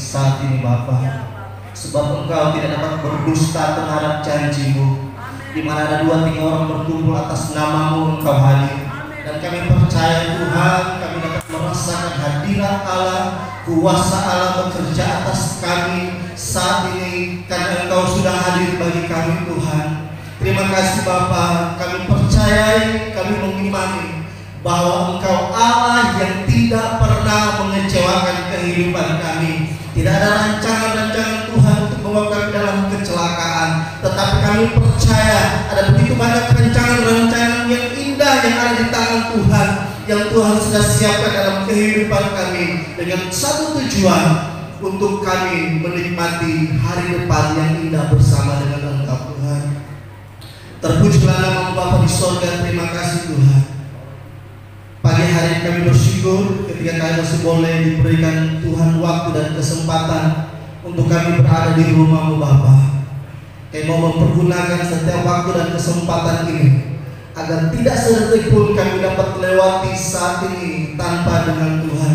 saat ini Bapa. Sebab Engkau tidak dapat berdusta terhadap janji-Mu. Di mana ada 2-3 orang berkumpul atas nama-Mu, Engkau hadir. Dan kami percaya Tuhan, kami dapat merasakan hadirat Allah, kuasa Allah bekerja atas kami saat ini, karena Engkau sudah hadir bagi kami Tuhan. Terima kasih Bapa, kami percayai, kami mengimani bahwa Engkau Allah yang tidak pernah mengecewakan kehidupan kami. Tidak ada rancangan-rancangan Tuhan untuk membawa kami dalam kecelakaan, tetapi kami percaya ada begitu banyak rancangan-rancangan yang indah yang ada di tangan Tuhan, yang Tuhan sudah siapkan dalam kehidupan kami dengan satu tujuan, untuk kami menikmati hari depan yang indah bersama dengan Engkau Tuhan. Terpujilah nama Bapa di sorga. Terima kasih Tuhan. Pagi hari kami bersyukur ketika kami masih boleh diberikan Tuhan waktu dan kesempatan untuk kami berada di rumah-Mu Bapa. Kami mau mempergunakan setiap waktu dan kesempatan ini agar tidak sedetik pun kami dapat lewati saat ini tanpa dengan Tuhan.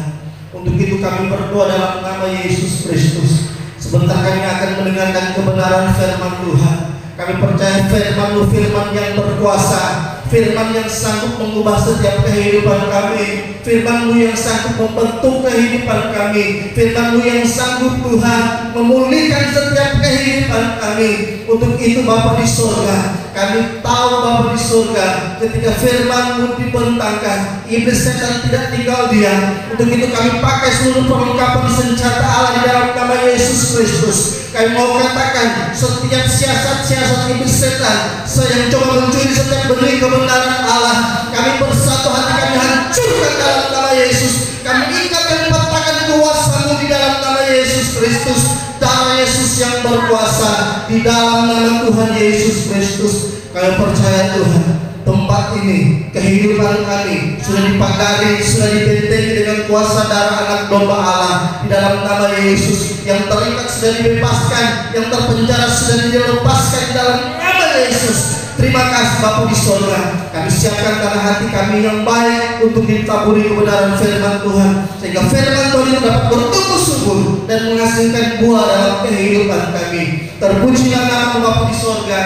Untuk itu kami berdoa dalam nama Yesus Kristus. Sebentar kami akan mendengarkan kebenaran firman Tuhan. Kami percaya firman-Mu firman yang berkuasa, firman yang sanggup mengubah setiap kehidupan kami, firman-Mu yang sanggup membentuk kehidupan kami, firman-Mu yang sanggup Tuhan memulihkan setiap kehidupan kami. Untuk itu Bapa di surga, kami tahu Bapa di surga, ketika firman-Mu dibentangkan, iblis setan tidak tinggal diam. Untuk itu kami pakai seluruh perlengkapan senjata Allah di dalam nama Yesus Kristus. Kami mau katakan setiap siasat-siasat iblis setan yang coba mencuri setiap benih kebenaran Allah, kami bersatu hati kami hancurkan dalam nama Yesus. Kami ikat dan patahkan kuasa-Mu di dalam nama Yesus Kristus. Darah Yesus yang berkuasa di dalam nama Tuhan Yesus Kristus. Kami percaya Tuhan, tempat ini, kehidupan kami sudah dipagari, sudah dibentengi dengan kuasa darah anak domba Allah di dalam nama Yesus. Yang terikat sudah dibebaskan, yang terpenjara sudah dilepaskan di dalam nama Yesus. Terima kasih Bapa di surga. Kami siapkan tanah hati kami yang baik untuk ditaburi kebenaran firman Tuhan, sehingga firman Tuhan itu dapat bertumbuh subur dan menghasilkan buah dalam kehidupan kami. Terpujilah nama Bapa di surga.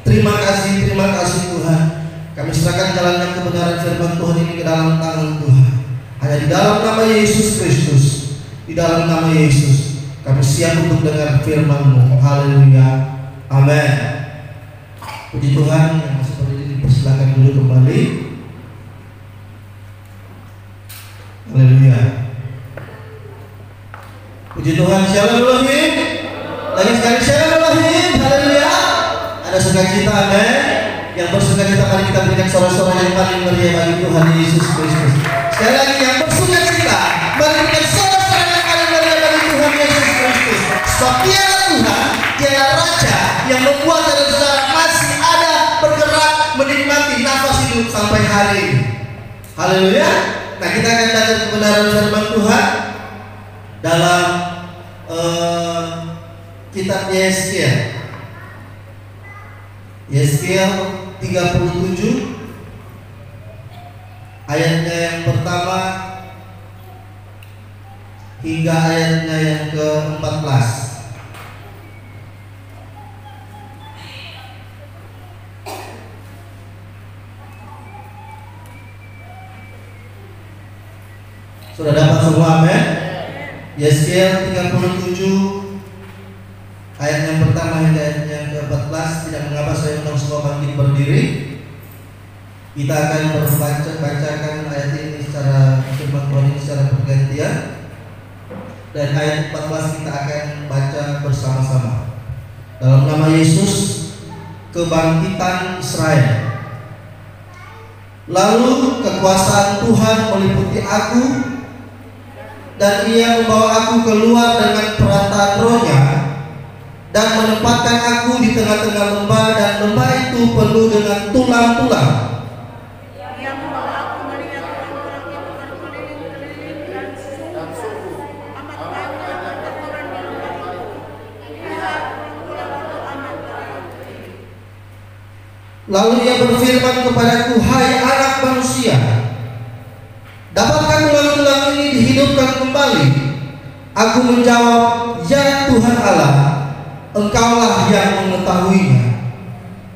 Terima kasih Tuhan. Kami serahkan jalannya kebenaran firman Tuhan ini ke dalam tangan Tuhan. Hanya di dalam nama Yesus Kristus, di dalam nama Yesus, kami siap untuk dengar firman-Mu. Haleluya. Amin. Puji Tuhan. Yang masih berdiri dipersilakan dulu kembali. Haleluya. Puji Tuhan. Shalom. Lagi sekali shalom. Haleluya. Ada sukacita, amin. Yang bersukacita, mari kita berikan sorak-sorak yang paling meriah bagi Tuhan Yesus Kristus. Sekali lagi, yang bersukacita, mari berikan sorak-sorak yang paling meriah bagi Tuhan Yesus Kristus. Sebab Dialah Tuhan, Dialah Raja yang membuat dan saudara masih ada bergerak menikmati nafas hidup sampai hari ini. Haleluya. Nah, kita akan belajar kebenaran firman Tuhan dalam kitab Yesaya. Yesaya 37 ayatnya yang pertama hingga ayatnya yang ke-14. Sudah dapat semua, amin? Yesaya 37 ayat yang pertama hingga ayat yang ke-14. Tidak mengapa saya undang semua bangkit berdiri. Kita akan bacakan ayat ini secara firman Tuhan ini secara bergantian. Dan ayat 14 kita akan baca bersama-sama. Dalam nama Yesus, kebangkitan Israel. Lalu kekuasaan Tuhan meliputi aku, dan Ia membawa aku keluar dengan perantaraan Roh-Nya, dan menempatkan aku di tengah-tengah lembah, dan lembah itu penuh dengan tulang-tulang. Lalu Ia berfirman kepadaku, hai anak manusia, dapatkah tulang-tulang ini dihidupkan kembali? Aku menjawab, ya Tuhan Allah, Engkaulah yang mengetahuinya.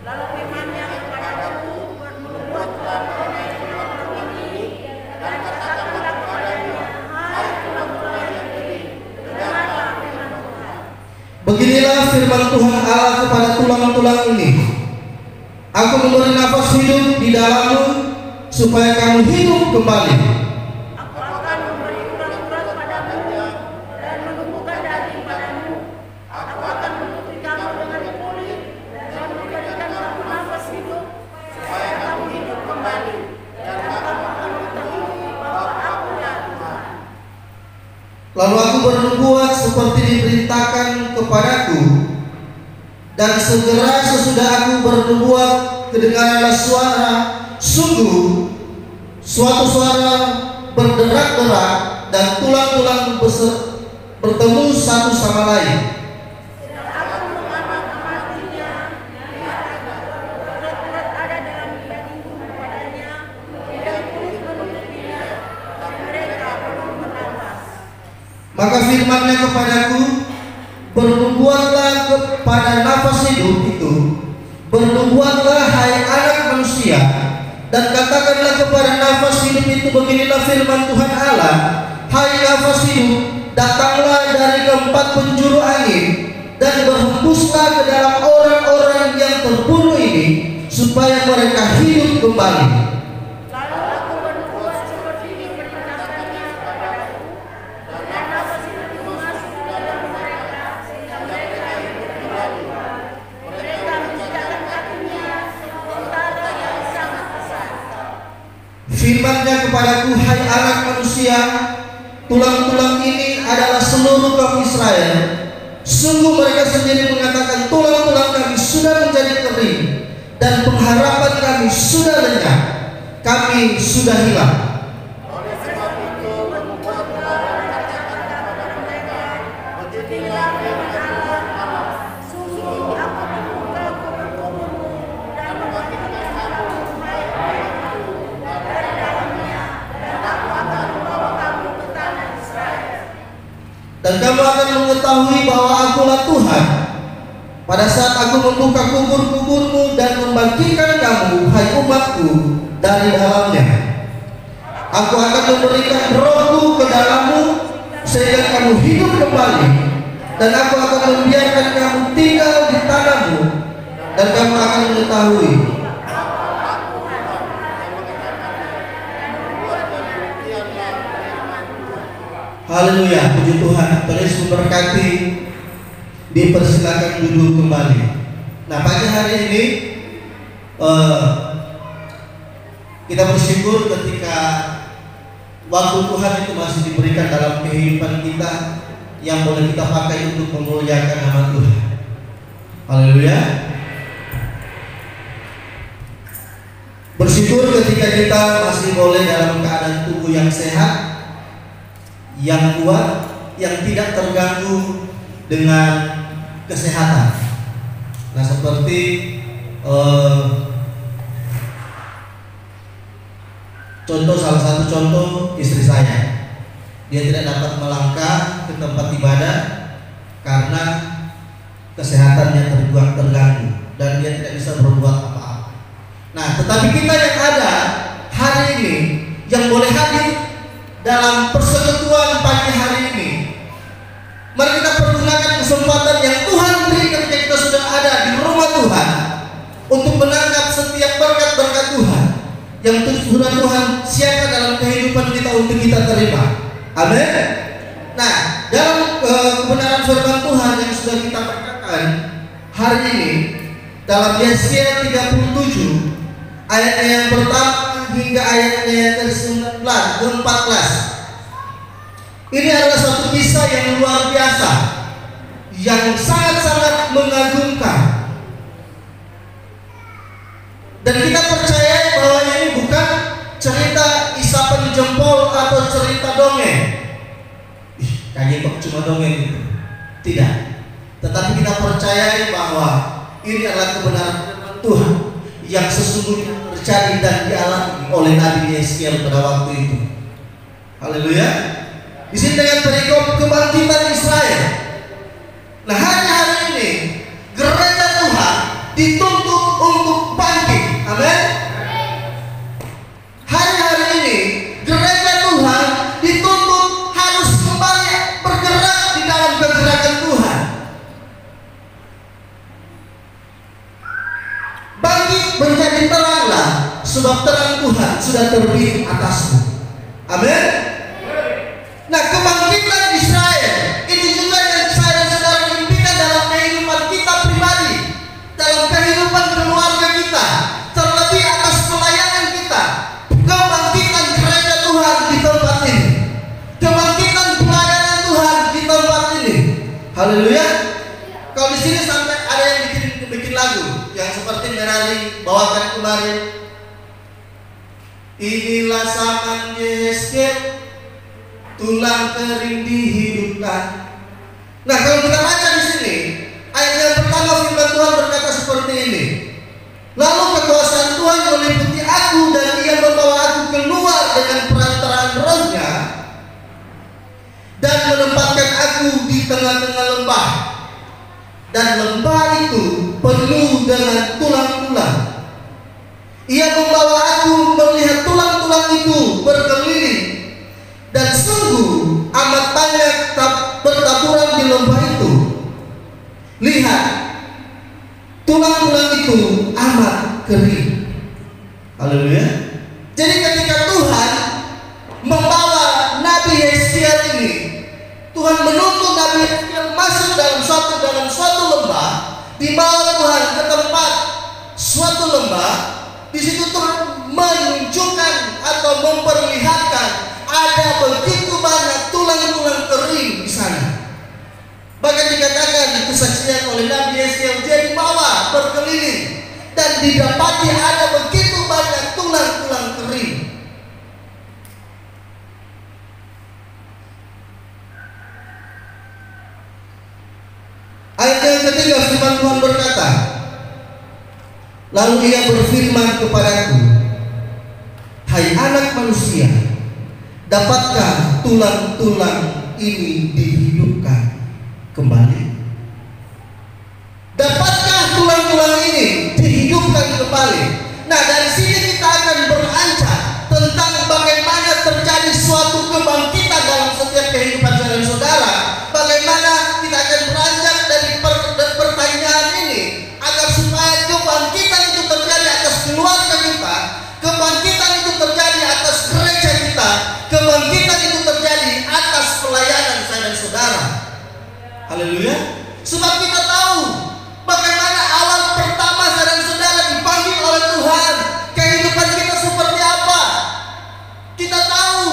Lalu firman-Nya kepadaku, bernubuatlah mengenai tulang-tulang ini, dan katakanlah kepadanya, hai tulang-tulang yang kering, dengarlah firman Tuhan. Beginilah firman Tuhan Allah kepada tulang-tulang ini. Aku memberi nafas hidup di dalammu, supaya kamu hidup kembali. Aku akan memberi urat-urat padamu dan menumbuhkan daging padamu. Aku akan menutupi kamu dengan kulit dan memberikan kamu nafas hidup, supaya kamu hidup kembali, dan kamu akan mengetahui bahwa Akulah Tuhan. Lalu aku bernubuat seperti diperintahkan kepadaku, dan segera sesudah aku bernubuat, kedengaranlah suara, sungguh suatu suara berderak-derak, dan tulang-tulang bertemu satu sama lain. Dan aku mengamatinya, lihat urat-urat ada dalam dagingku padanya, dan kulit menutupinya, dan mereka belum bernafas. Maka firman-Nya kepadaku, bernubuatlah kepada nafas hidup itu, bernubuatlah hai anak manusia, dan katakanlah kepada nafas hidup itu, beginilah firman Tuhan Allah, hai nafas hidup, datanglah dari keempat penjuru angin, dan berhembuslah ke dalam orang-orang yang terbunuh ini, supaya mereka hidup kembali. Lalu aku bernubuat seperti diperintahkannya kepadaku, dan nafas hidup itu masuk ke dalam mereka, sehingga mereka hidup kembali. Mereka menjadikan kakinya tentara yang sangat besar. Firman-Nya kepadaku, hai anak manusia, tulang-tulang ini adalah seluruh kaum Israel. Sungguh mereka sendiri mengatakan, tulang-tulang kami sudah menjadi kering, dan pengharapan kami sudah lenyap, kami sudah hilang. Oleh sebab itu bernubuatlah dan katakanlah kepada mereka, beginilah firman Allah, sungguh aku membuka kubur-kuburmu dan membangkitkan kamu, hai umatku, dari dalamnya, dan aku akan membawa kamu ke tanah Israel. Dan kamu akan mengetahui bahwa Akulah Tuhan, pada saat aku membuka kubur-kuburmu dan membangkitkan kamu, hai umatku, dari dalamnya. Aku akan memberikan rohku ke dalammu, sehingga kamu hidup kembali, dan aku akan membiarkan kamu tinggal di tanahmu, dan kamu akan mengetahui. Haleluya, puji Tuhan. Tuhan Yesus memberkati. Dipersilakan duduk kembali. Nah, pagi hari ini kita bersyukur ketika waktu Tuhan itu masih diberikan dalam kehidupan kita, yang boleh kita pakai untuk memuliakan nama Tuhan. Haleluya. Bersyukur ketika kita masih boleh dalam keadaan tubuh yang sehat, yang kuat, yang tidak terganggu dengan kesehatan. Nah, seperti salah satu contoh istri saya, dia tidak dapat melangkah ke tempat ibadah karena kesehatannya terganggu dan dia tidak bisa berbuat apa-apa. Nah, tetapi kita yang ada hari ini, yang boleh hadir dalam persekutuan pagi hari ini, mari kita pergunakan kesempatan yang Tuhan beri ketika kita sudah ada di rumah Tuhan untuk menangkap setiap berkat-berkat Tuhan yang sudah Tuhan siapkan dalam kehidupan kita untuk kita terima. Amin. Nah, dalam kebenaran firman Tuhan yang sudah kita bacakan hari ini dalam Yesaya 37 ayatnya yang pertama hingga ayatnya yang ke-19 ke-14. Ini adalah suatu kisah yang luar biasa, yang sangat-sangat mengagumkan. Dan kita percaya bahwa ini bukan cerita isapan jempol atau cerita dongeng. Kayak kok cuma dongeng gitu. Tidak. Tetapi kita percaya bahwa ini adalah kebenaran firman Tuhan yang sesungguhnya terjadi dan dialami oleh Nabi Yesaya pada waktu itu. Haleluya. Di sini dengan perikop kebangkitan Israel. Nah, hari-hari ini gereja Tuhan dituntut untuk bangkit. Amin. Hari-hari ini gereja Tuhan dituntut harus kembali bergerak di dalam kegerakan Tuhan. Bangkit menjadi teranglah, sebab terang Tuhan sudah terbit atasmu. Amin. Nah, kebangkitan Israel itu juga yang saya dan saudara impikan dalam kehidupan kita pribadi, dalam kehidupan keluarga kita, terlebih atas pelayanan kita. Kebangkitan gereja Tuhan di tempat ini, kebangkitan pelayanan Tuhan di tempat ini. Haleluya. Kalau di sini sampai ada yang bikin lagu yang seperti Merari bawakan kemarin. Inilah zaman Yeskel, tulang kering dihidupkan. Nah, kalau kita baca di sini, ayat yang pertama firman Tuhan berkata seperti ini. Lalu kekuasaan Tuhan meliputi aku dan Ia membawa aku keluar dengan perantaraan rohnya dan menempatkan aku di tengah-tengah lembah. Dan lembah itu penuh dengan tulang-tulang. Ia membawa aku melihat tulang-tulang itu berkeliling, dan sungguh amat banyak bertaburan di lembah itu. Lihat, tulang-tulang itu amat kering. Haleluya. Jadi ketika Tuhan membawa Nabi Yeskiel ini, Tuhan menuntut Nabi Yeskiel masuk dalam suatu lembah, dibawa Tuhan ke tempat suatu lembah. Di situ Tuhan menunjukkan atau memperlihatkan ada begitu banyak tulang-tulang kering di sana. Bahkan dikatakan kesaksian oleh Nabi Yeskiel, dia dibawa berkeliling dan didapati ada begitu banyak tulang-tulang kering. Ayat yang ketiga firman Tuhan berkata, lalu Ia berfirman kepadaku, hai anak manusia, dapatkah tulang-tulang ini dihidupkan kembali? Dapatkah tulang-tulang ini dihidupkan kembali? Nah, dari sini kita akan beranjak tentang bagaimana terjadi suatu kebangkitan dalam setiap kehidupan saudara. Bagaimana kita akan beranjak dari pertanyaan ini agar supaya kebangkitan itu terjadi atas keluarga kita, kebangkitan itu terjadi atas gereja kita, kebangkitan itu terjadi atas pelayanan saya dan saudara. Haleluya. Sebab kita tahu bagaimana awal pertama saya dan saudara dipanggil oleh Tuhan. Kehidupan kita seperti apa? Kita tahu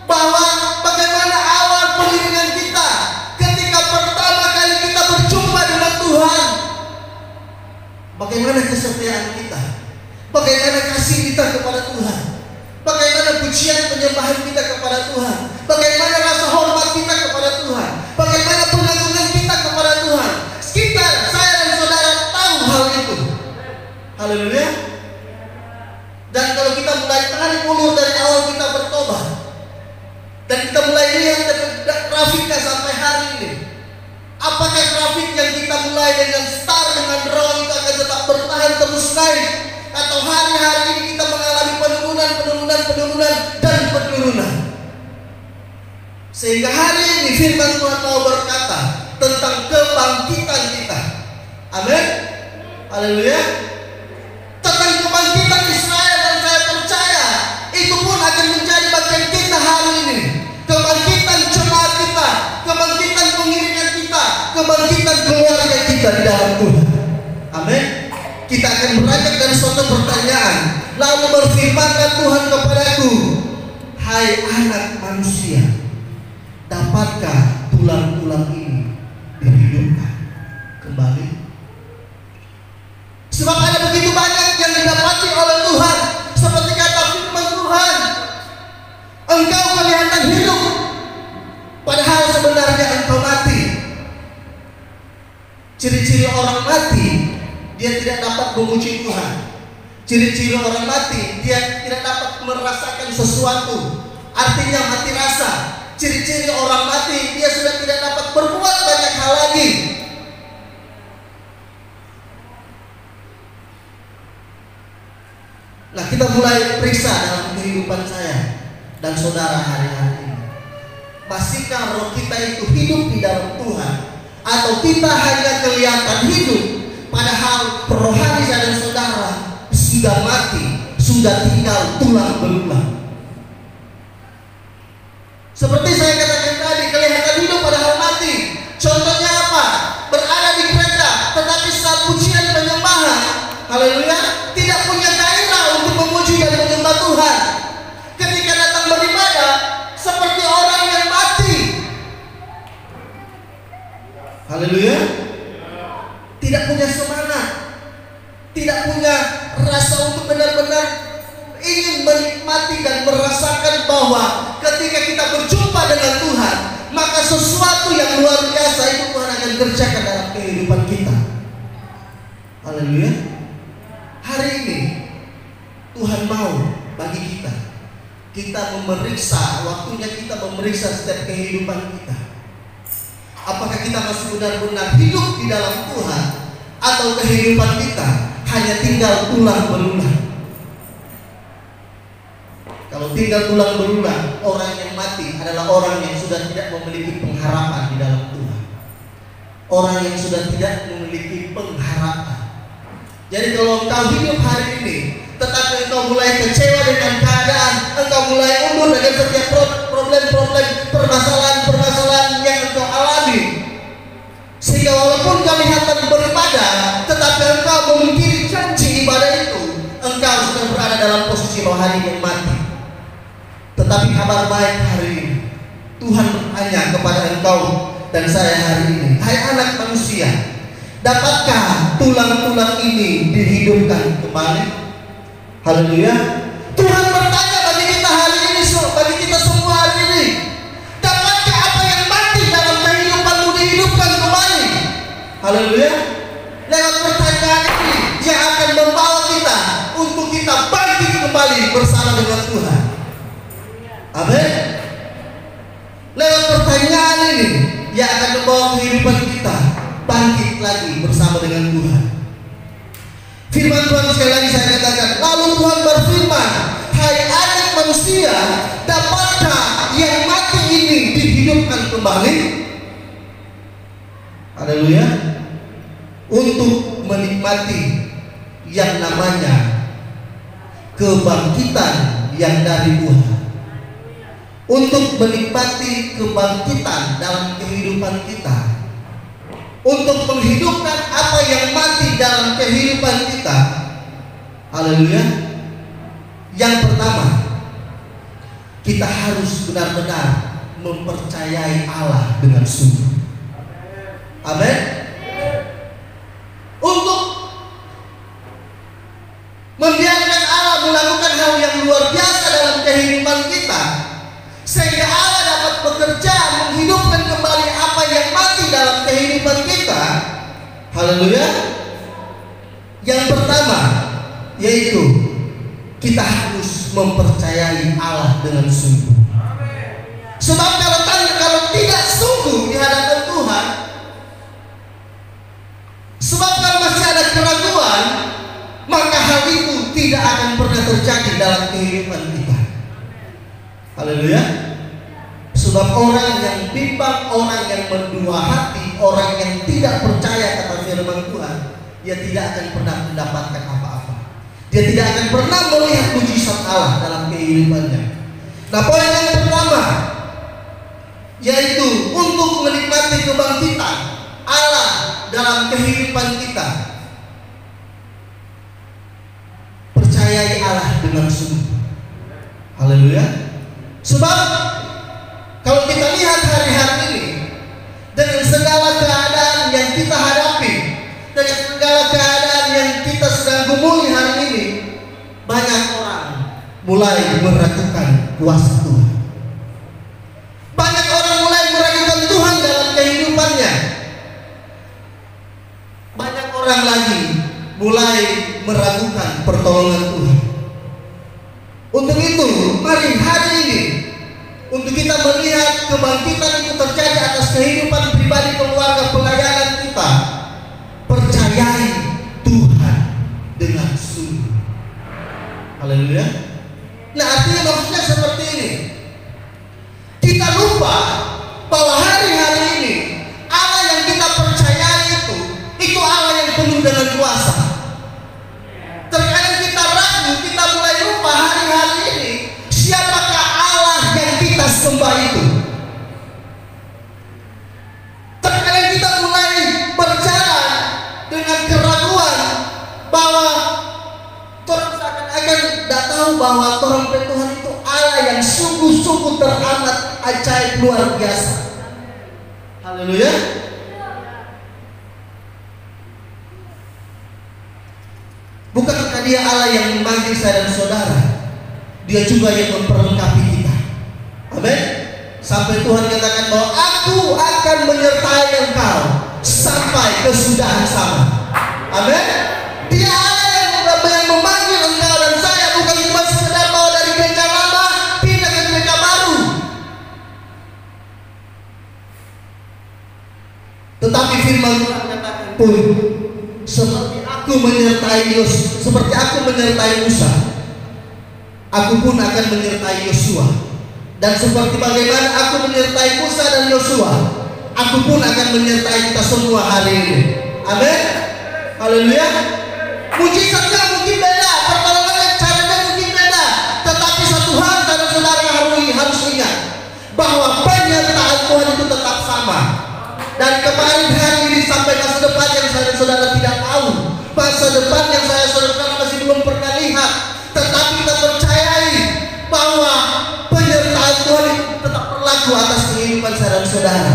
bahwa bagaimana awal pengiringan kita ketika pertama kali kita berjumpa dengan Tuhan. Bagaimana kesetiaan kita, bagaimana kasih kita kepada Tuhan, bagaimana pujian penyembahan kita kepada Tuhan, bagaimana rasa hormat kita kepada Tuhan, bagaimana pengagungan kita kepada Tuhan. Kita, saya dan saudara tahu hal itu. Haleluya. Dan kalau kita mulai tarik ulur dari awal kita bertobat, dan kita mulai lihat grafiknya sampai hari ini, apakah grafik yang kita mulai dengan start dengan roh itu akan tetap bertahan terus naik, atau hari-hari ini kita mengalami penurunan dan penurunan? Sehingga hari ini firman Tuhan mau berkata tentang kebangkitan kita. Amin. Haleluya. Tentang kebangkitan Israel, dan saya percaya itu pun akan menjadi bagian kita hari ini. Kebangkitan jemaat kita, kebangkitan pengiringan kita, kebangkitan keluarga kita di dalam Tuhan. Amin. Kita akan beranjak dari suatu pertanyaan, lalu berfirmankan Tuhan kepadaku, hai anak manusia, dapatkah tulang-tulang ini dihidupkan kembali? Sebab ada begitu banyak yang didapati oleh Tuhan, seperti kata firman Tuhan, engkau kelihatan hidup, padahal sebenarnya engkau mati. Ciri-ciri orang mati, dia tidak dapat memuji Tuhan. Ciri-ciri orang mati, dia tidak dapat merasakan sesuatu, artinya mati rasa. Ciri-ciri orang mati, dia sudah tidak dapat berbuat banyak hal lagi. Nah, kita mulai periksa dalam kehidupan saya dan saudara hari-hari ini. Masihkah roh kita itu hidup di dalam Tuhan, atau kita hanya kelihatan hidup, padahal rohani saya dan saudara sudah mati, sudah tinggal tulang belulang. Seperti saya katakan tadi, kelihatan hidup padahal mati. Contohnya apa? Berada di gereja, tetapi saat pujian penyembahan, haleluya, tidak punya gairah untuk memuji dan menyembah Tuhan. Ketika datang beribadah, seperti orang yang mati. Haleluya. Tidak punya semangat, tidak punya rasa untuk benar-benar ingin menikmati dan merasakan bahwa ketika kita berjumpa dengan Tuhan, maka sesuatu yang luar biasa itu Tuhan akan kerjakan dalam kehidupan kita. Haleluya. Hari ini Tuhan mau bagi kita memeriksa, waktunya kita memeriksa setiap kehidupan kita. Apakah kita masih benar-benar hidup di dalam Tuhan, atau kehidupan kita hanya tinggal tulang belulang? Kalau tinggal tulang belulang, orang yang mati adalah orang yang sudah tidak memiliki pengharapan di dalam Tuhan. Orang yang sudah tidak memiliki pengharapan. Jadi kalau engkau hidup hari ini, tetapi engkau mulai kecewa dengan keadaan, engkau mulai mundur dengan setiap problem-problem, permasalahan-permasalahan yang engkau alami, sehingga walaupun kelihatan beribadah, tetapi engkau memikiri janji ibadah itu, engkau sudah berada dalam posisi rohani yang mati. Tetapi kabar baik hari ini, Tuhan bertanya kepada engkau dan saya hari ini, hai anak manusia, dapatkah tulang-tulang ini dihidupkan kembali? Haleluya. Tuhan bertanya bagi kita hari ini, bagi kita semua hari ini, dapatkah apa yang mati dalam kehidupanmu dihidupkan kembali? Haleluya. Lewat pertanyaan ini yang akan membawa kita untuk kita bangkit kembali bersama dengan Tuhan. Amin. Lewat pertanyaan ini yang akan membawa kehidupan kita bangkit lagi bersama dengan Tuhan. Firman Tuhan sekali lagi saya katakan, lalu Tuhan berfirman, hai anak manusia, dapatkah yang mati ini dihidupkan kembali? Haleluya. Untuk menikmati yang namanya kebangkitan yang dari Tuhan, untuk menikmati kebangkitan dalam kehidupan kita, untuk menghidupkan apa yang mati dalam kehidupan kita. Haleluya. Yang pertama, kita harus benar-benar mempercayai Allah dengan sungguh. Amin. Untuk membiarkan Allah melakukan hal yang luar biasa dalam kehidupan kita, sehingga Allah dapat bekerja menghidupkan kembali apa yang mati dalam kehidupan kita. Haleluya. Yang pertama yaitu kita harus mempercayai Allah dengan sungguh. Sebab kalau tidak sungguh di hadapan Tuhan, sebab kalau masih ada keraguan, maka hal itu tidak akan pernah terjadi dalam kehidupan kita. Haleluya. Sebab orang yang bimbang, orang yang berdua hati, orang yang tidak percaya kata firman Tuhan, dia tidak akan pernah mendapatkan apa-apa. Dia tidak akan pernah melihat mujizat Allah dalam kehidupannya. Nah, poin yang pertama yaitu untuk menikmati kebangkitan Allah dalam kehidupan kita, percayai Allah dengan sungguh. Haleluya. Sebab kalau kita lihat hari-hari ini, dengan segala keadaan yang kita hadapi, dengan segala keadaan yang kita sedang gumuli hari ini, banyak orang mulai meragukan kuasa Tuhan. Banyak orang mulai meragukan Tuhan dalam kehidupannya. Banyak orang lagi mulai meragukan pertolongan Tuhan. Untuk itu, mari hari ini untuk kita melihat kebangkitan itu terjadi atas kehidupan pribadi, keluarga, pelayanan kita, percayai Tuhan dengan sungguh. Haleluya. Nah, artinya maksudnya seperti ini. Kita lupa bahwa hari-hari ini Allah yang kita percayai itu Allah yang penuh dengan kuasa. Terkadang kita ragu, kita mulai lupa hari-hari ini siapakah Allah yang kita sembah itu. Terkadang kita mulai berjalan dengan keraguan bahwa orang seakan-akan tidak tahu bahwa orang Tuhan itu Allah yang sungguh-sungguh teramat ajaib luar biasa. Haleluya. Bukankah Dia Allah yang memanggil saya dan saudara? Dia juga yang memperlengkapi kita. Amin. Sampai Tuhan katakan bahwa aku akan menyertai engkau sampai kesudahan zaman. Amin. Dia Allah yang memanggil engkau dan saya, bukan cuma sekedar bawa dari gereja lama pindah ke gereja baru. Tetapi firman Tuhan katakan pun seperti aku menyertai Yosua, seperti aku menyertai Musa, aku pun akan menyertai Yosua. Dan seperti bagaimana aku menyertai Musa dan Yosua, aku pun akan menyertai kita semua hari ini. Amin. Haleluya. Mujizatnya mungkin beda, pertolongannya caranya mungkin beda, tetapi satu hal saudara-saudara harus ingat bahwa penyertaan Tuhan itu tetap sama. Dan kemarin hari ini sampai masa depan yang saya saudara tidak tahu, masa depan yang saya saudara masih belum pernah lihat, tetapi kita percayai bahwa penyertaan Tuhan itu tetap berlaku atas kehidupan saya dan saudara.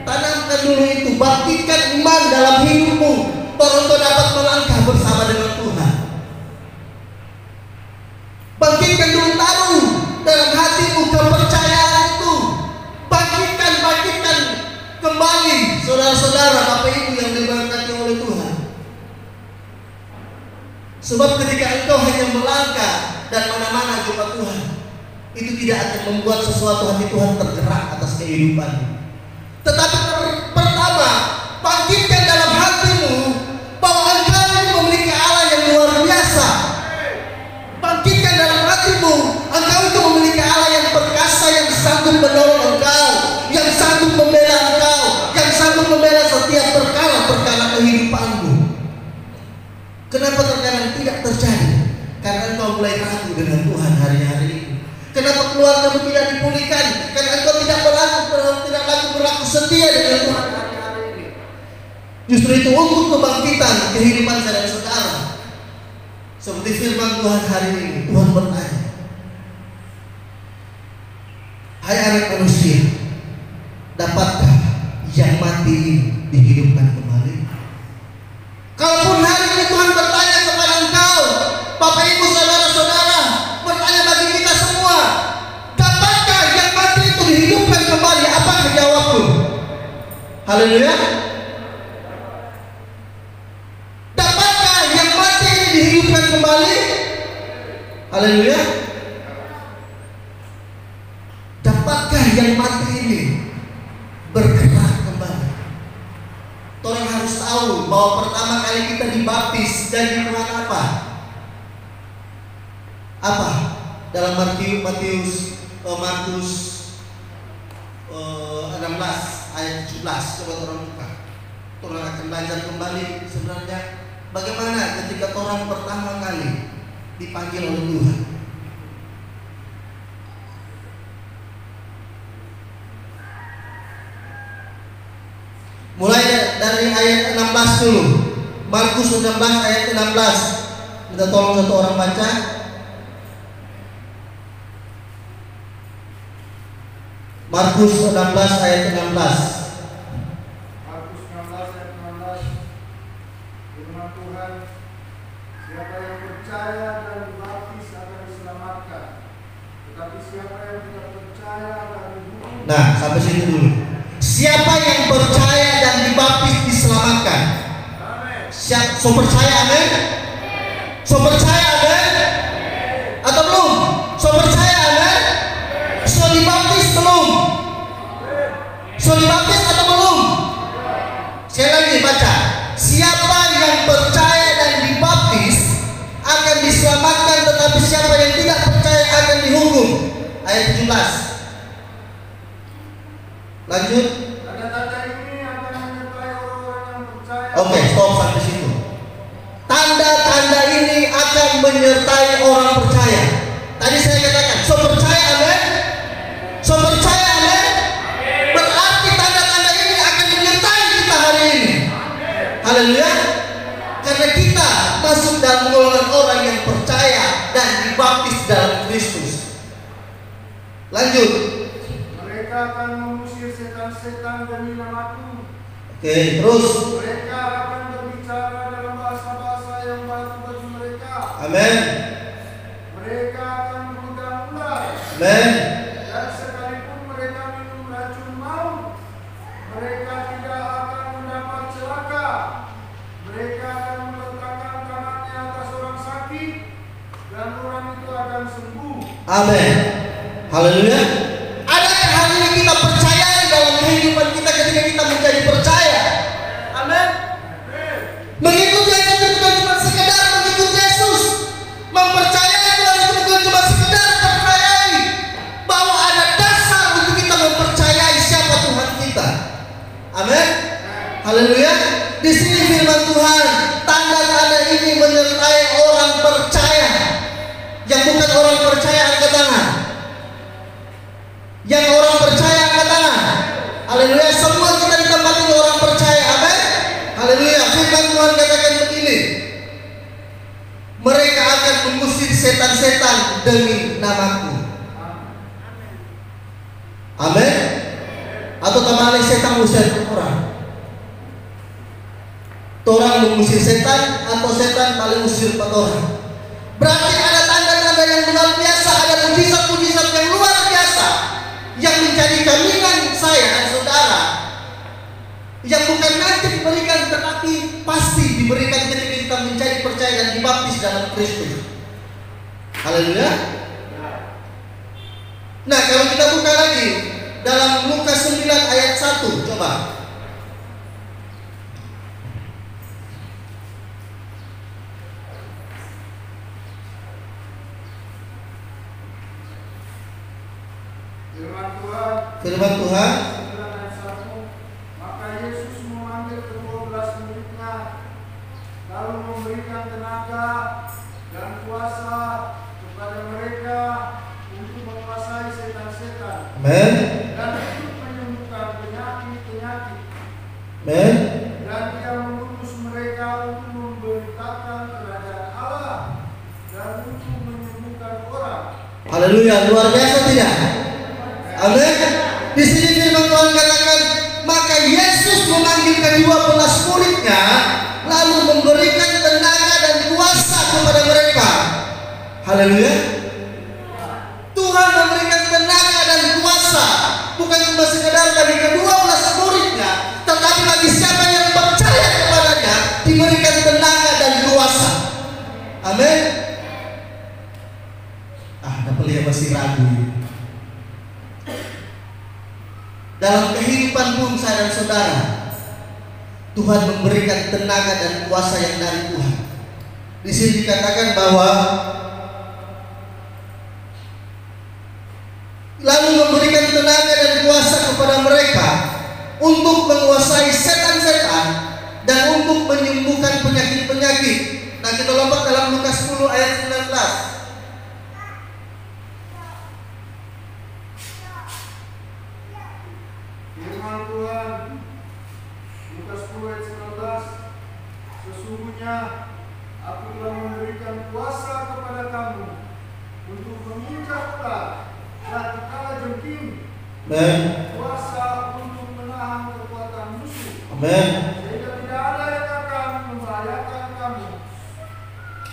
Tanamkan dulu itu, bangkitkan iman dalam hidupmu, Toronto dapat melangkah bersama dengan Tuhan. Bangkitkan dulu, taruh dalam hatimu kepercayaan itu. Bangkitkan kembali saudara-saudara, Bapak Ibu yang diberkati oleh Tuhan. Sebab ketika engkau hanya melangkah dan mana-mana jumpa Tuhan, itu tidak akan membuat sesuatu hati Tuhan tergerak atas kehidupanmu. Tetapi pertama, bangkitkan dalam hatimu bahwa engkau memiliki Allah yang luar biasa. Bangkitkan dalam hatimu engkau itu memiliki Allah yang perkasa, yang sanggup menolong engkau, yang sanggup membela engkau, yang sanggup membela setiap perkara-perkara kehidupanmu. Kenapa terkadang tidak terjadi? Karena engkau mulai ragu dengan Tuhan hari-hari ini. Kenapa keluargamu tidak dipulihkan? Karena engkau tidak lagi berlaku setia dengan Tuhan hari-hari ini. Justru itu untuk kebangkitan kehidupan saya dan saudara. Seperti firman Tuhan hari ini, Tuhan bertanya, hai anak manusia, dapatkah yang mati ini dihidupkan kembali? Kalaupun hari ini Tuhan bertanya kepada engkau, Bapak Ibu saudara-saudara, bertanya bagi kita semua, dapatkah yang mati itu dihidupkan kembali? Apakah jawabku? Haleluya. Dapatkah yang mati ini dihidupkan kembali? Haleluya. Dapatkah yang mati ini bergerak kembali? Orang harus tahu bahwa pertama kali kita dibaptis dan Tuhan apa? Apa? Dalam Markus 16 ayat 17, coba orang buka. Orang akan belajar kembali sebenarnya bagaimana ketika orang pertama kali dipanggil oleh Tuhan. Mulai dari ayat 16 dulu. Markus 16 ayat 16. Minta tolong satu orang baca. Markus 16 ayat 16. Markus 16 ayat 16. Firman Tuhan, siapa yang percaya dan dibaptis akan diselamatkan, tetapi siapa yang tidak percaya akan dihukum. Nah, sampai situ dulu. Siapa yang percaya dan dibaptis diselamatkan? Amin. So percaya, amin? So percaya, amin? Atau belum? So percaya, amin? So dibaptis, ayat 17. Lanjut. Tanda-tanda ini akan menyertai orang-orang yang percaya. Oke, stop sampai situ. Tanda-tanda ini akan menyertai orang percaya. Tadi saya katakan, so percaya, amin? So percaya, amin? Berarti tanda-tanda ini akan menyertai kita hari ini. Haleluya. Karena kita masuk dalam golongan orang yang percaya dan dibaptis dalam Kristus. Lanjut. Mereka akan mengusir setan-setan demi namaku. Oke, terus. Mereka akan berbicara dalam bahasa-bahasa yang baru bagi mereka. Amin. Mereka akan memegang ular. Amin. Dan sekalipun mereka minum racun maut, mereka tidak akan mendapat celaka. Mereka akan meletakkan tangannya atas orang sakit, dan orang itu akan sembuh. Amin. Haleluya. Adakah hal ini kita percaya dalam kehidupan kita ketika kita menjadi percaya? Amin. Mengikut Yesus itu bukan cuma sekedar mengikut Yesus. Mempercayai Tuhan itu bukan cuma sekedar percayai bahwa ada dasar untuk kita mempercayai siapa Tuhan kita. Amin. Haleluya. Di sini firman Tuhan, tanda-tanda ini menyertai orang percaya. Yang bukan orang percaya angkat tangan. Yang orang percaya angkat tangan. Haleluya. Semua kita di tempat ini orang percaya. Amin. Haleluya. Firman Tuhan katakan begini, mereka akan mengusir setan-setan demi namaku. Amin. Atau tambahan setan mengusir orang. Orang mengusir setan atau setan paling usir orang. Berarti ada tanda-tanda yang luar biasa, ada mujizat-mujizat yang luar biasa yang menjadi jaminan saya dan saudara, yang bukan nanti diberikan tetapi pasti diberikan ketika kita menjadi percaya dan dibaptis dalam Kristus. Haleluya. Nah, kalau kita buka lagi dalam Lukas 9 ayat 1, coba. Firman Tuhan. Maka Yesus memanggil ke-12 muridnya, lalu memberikan tenaga dan kuasa kepada mereka untuk menguasai setan-setan. Amen. Dan untuk menyembuhkan penyakit-penyakit. Amen. Dan Dia mengutus mereka untuk memberitakan kerajaan Allah dan untuk menyembuhkan orang. Haleluya, luar biasa tidak? Amin. Di sini firman Tuhan katakan, maka Yesus memanggil ke-12 muridnya, lalu memberikan tenaga dan kuasa kepada mereka. Haleluya. Tuhan memberikan tenaga dan kuasa bukan cuma sekedar bagi ke-12 muridnya, tetapi bagi siapa yang percaya kepadanya diberikan tenaga dan kuasa. Amin. Dapat masih ragu. Dalam kehidupan bangsa dan saudara, Tuhan memberikan tenaga dan kuasa yang dari Tuhan. Di sini dikatakan bahwa lalu memberikan tenaga dan kuasa kepada mereka untuk menguasai setan-setan dan untuk menyembuhkan penyakit-penyakit. Nah, kita lompat dalam Lukas 10 ayat 19. Firman Tuhan, Lukas 10 ayat 19, sesungguhnya aku telah memberikan kuasa kepada kamu untuk menginjak ular dan kalajengking, kuasa untuk menahan kekuatan musuh. Amin. Sehingga tidak ada yang akan membahayakan kamu.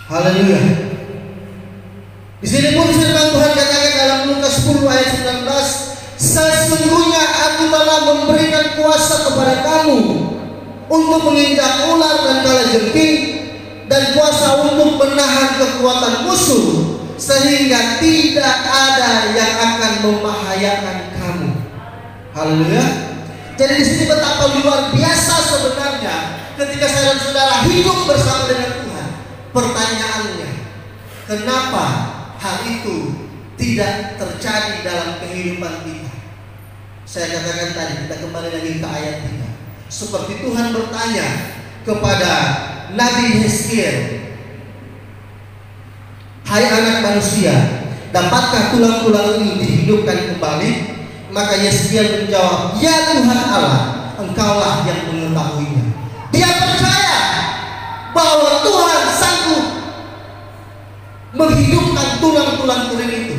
Haleluya. Di sini pun firman Tuhan katakan dalam Lukas 10 ayat 19, sesungguhnya aku telah memberikan kuasa kepada kamu untuk menginjak ular dan kalajengking dan kuasa untuk menahan kekuatan musuh, sehingga tidak ada yang akan membahayakan kamu. Haleluya. Jadi di sini betapa luar biasa sebenarnya ketika saya dan saudara hidup bersama dengan Tuhan. Pertanyaannya, kenapa hal itu tidak terjadi dalam kehidupan kita. Saya katakan tadi, kita kembali lagi ke ayat 3. Seperti Tuhan bertanya kepada Nabi Yeskiel, "Hai anak manusia, dapatkah tulang-tulang ini dihidupkan kembali?" Maka Yeskiel menjawab, "Ya Tuhan Allah, Engkaulah yang mengetahuinya." Dia percaya bahwa Tuhan sanggup menghidupkan tulang-tulang kering itu.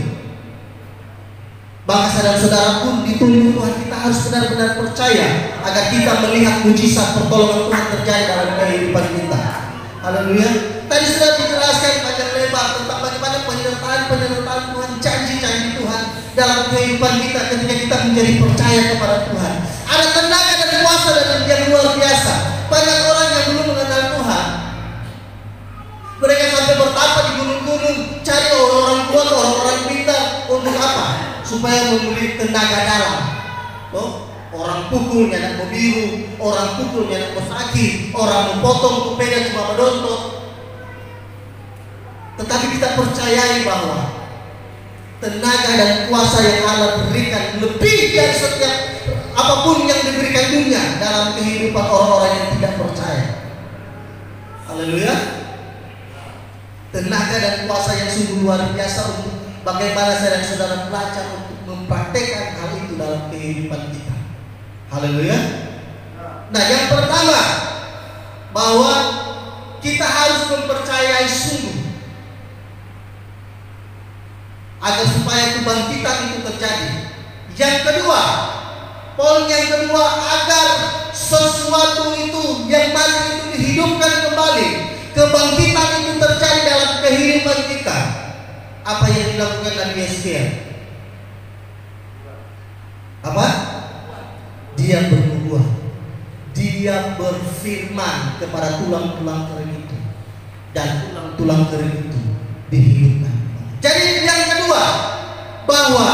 Bangsa dan saudara pun dituntut Tuhan, kita harus benar-benar percaya agar kita melihat mujizat pertolongan Tuhan terjadi dalam kehidupan kita. Haleluya. Tadi sudah dijelaskan panjang lebar tentang bagaimana penyertaan Tuhan, janji-janji Tuhan dalam kehidupan kita ketika kita menjadi percaya kepada Tuhan. Ada tenaga dan kuasa yang luar biasa. Banyak orang yang belum mengenal Tuhan, mereka sampai bertapa di gunung-gunung, cari orang-orang kuat, orang-orang pintar. Untuk apa? Supaya memberi tenaga dalam. Orang pukul nyanak membiru, orang pukul nyanak sakit, orang memotong kupeda cuma medontok. Tetapi kita percayai bahwa tenaga dan kuasa yang Allah berikan lebih dari setiap apapun yang diberikan dunia dalam kehidupan orang-orang yang tidak percaya. Haleluya. Tenaga dan kuasa yang sungguh luar biasa untuk bagaimana saya dan saudara belajar untuk mempraktekkan hal itu dalam kehidupan kita. Haleluya. Nah, yang pertama, bahwa kita harus mempercayai sungguh agar supaya kebangkitan itu terjadi. Yang kedua, poin yang kedua, agar sesuatu itu yang mati itu dihidupkan kembali, kebangkitan itu terjadi dalam kehidupan kita. Apa yang dilakukan Nabi Yeskiel? Apa? Dia bernubuat. Dia berfirman kepada tulang-tulang kering itu, dan tulang-tulang kering itu dihidupkan. Jadi yang kedua, bahwa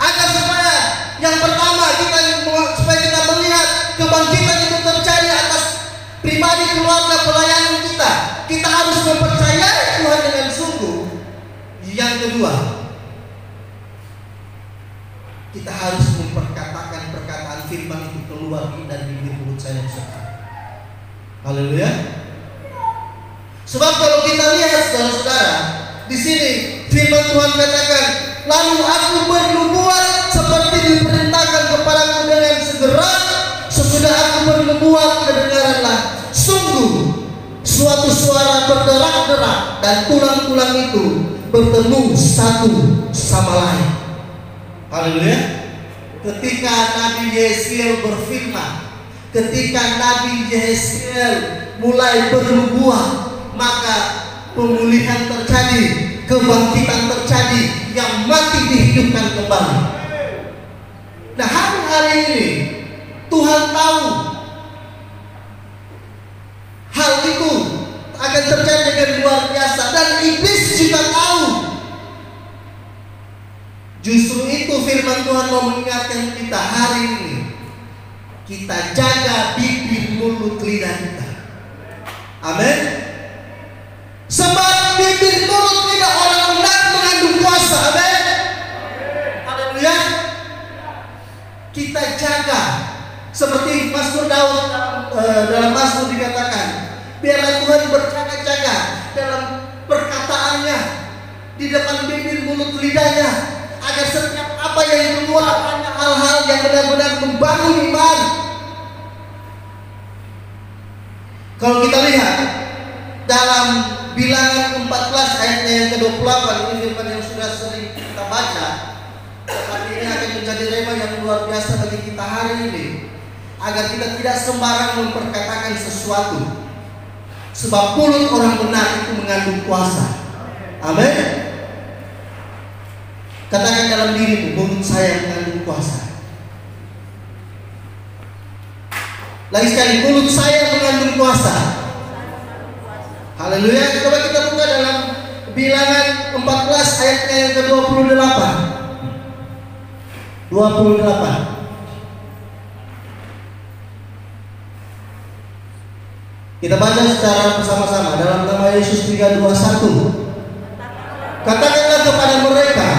agar supaya yang pertama supaya kita melihat kebangkitan itu terjadi atas pribadi, keluarga, pelayanan kita, kita harus mempercayai Tuhan dengan sungguh. Yang kedua, kita harus memperkatakan perkataan firman itu keluar dari bibir mulut saya dan saudara. Haleluya. Sebab kalau kita lihat saudara-saudara, di sini firman Tuhan katakan, "Lalu aku bernubuat seperti diperintahkan kepadaku dengan segera. Sesudah aku bernubuat, kedengaranlah sungguh suatu suara berderak-derak, dan tulang-tulang itu bertemu satu sama lain." Haleluya. Ketika Nabi Yeskiel berfirman, ketika Nabi Yeskiel mulai bernubuat, maka pemulihan terjadi, kebangkitan terjadi, yang mati dihidupkan kembali. Nah, hari ini Tuhan tahu hal itu akan terjadi dengan luar biasa, dan iblis juga tahu. Justru itu firman Tuhan mau mengingatkan kita hari ini, kita jaga bibir, mulut, lidah kita. Amin. Sebab bibir, mulut, lidah orang benar mengandung kuasa. Amin. Haleluya. Kita jaga seperti Mazmur Daud dalam Mazmur dikatakan, biarlah Tuhan berjaga-jaga dalam perkataannya di depan bibir, mulut, lidahnya, agar setiap apa yang keluar hanya hal-hal yang benar-benar membangun iman. Kalau kita lihat dalam Bilangan 14 ayatnya yang ke-28, ini firman yang sudah sering kita baca, tetapi ini akan menjadi rema yang luar biasa bagi kita hari ini, agar kita tidak sembarang memperkatakan sesuatu, sebab mulut orang benar itu mengandung kuasa. Amin. Katakan dalam dirimu, mulut saya mengandung kuasa. Lagi sekali, mulut saya mengandung kuasa. Haleluya. Coba kita buka dalam Bilangan 14 ayatnya yang ke-28. 28. Kita baca secara bersama-sama dalam nama Yesus 3:21. Katakanlah kepada mereka,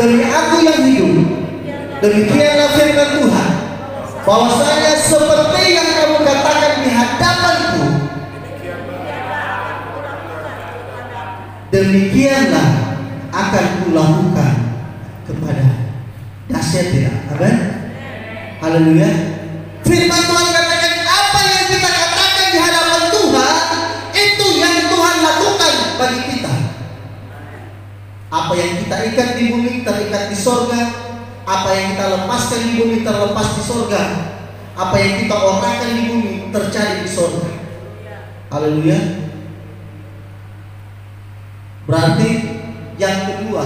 demi aku yang hidup, demikianlah firman Tuhan, bahwasanya seperti yang kamu katakan di hadapanku, demikianlah akan kulakukan kepada. Dahsyat tidak? Amin. Haleluya. Firman Tuhan katakan apa yang kita katakan di hadapan Tuhan, itu yang Tuhan lakukan bagi kita. Apa yang kita ikat di bumi terikat di sorga, apa yang kita lepaskan di bumi terlepas di sorga, apa yang kita orangkan di bumi terjadi di sorga. Haleluya. Berarti yang kedua,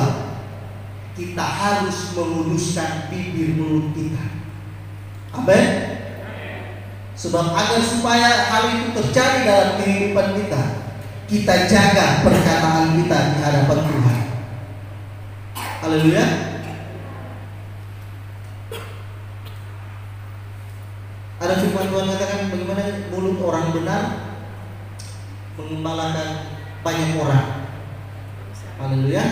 kita harus menguduskan bibir mulut kita. Amin. Sebab agar supaya hal itu terjadi dalam kehidupan kita, kita jaga perkataan kita di hadapan Tuhan. Haleluya. Ada firman Tuhan katakan bagaimana mulut orang benar mengembalakan banyak orang. Haleluya.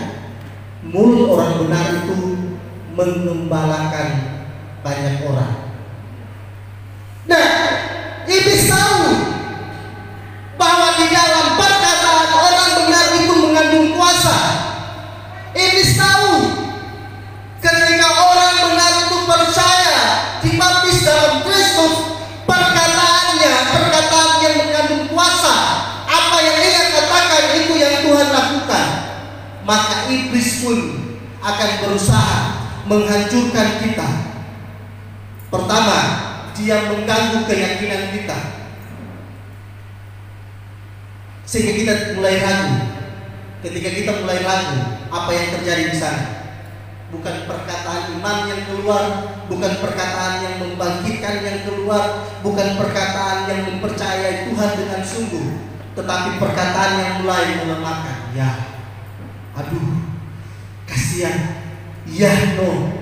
Mulut orang benar itu mengembalakan banyak orang. Nah, iblis tahu bahwa di dalam perkataan orang benar itu mengandung kuasa. Iblis tahu ketika orang benar itu percaya dibaptis dalam Kristus, perkataannya perkataan yang mengandung kuasa. Apa yang ia katakan itu yang Tuhan lakukan. Maka iblis pun akan berusaha menghancurkan kita. Pertama, dia mengganggu keyakinan kita, sehingga kita mulai ragu. Ketika kita mulai ragu, apa yang terjadi di sana? Bukan perkataan iman yang keluar, bukan perkataan yang membangkitkan yang keluar, bukan perkataan yang mempercayai Tuhan dengan sungguh, tetapi perkataan yang mulai melemahkan. Ya, aduh, kasihan. Ya, no.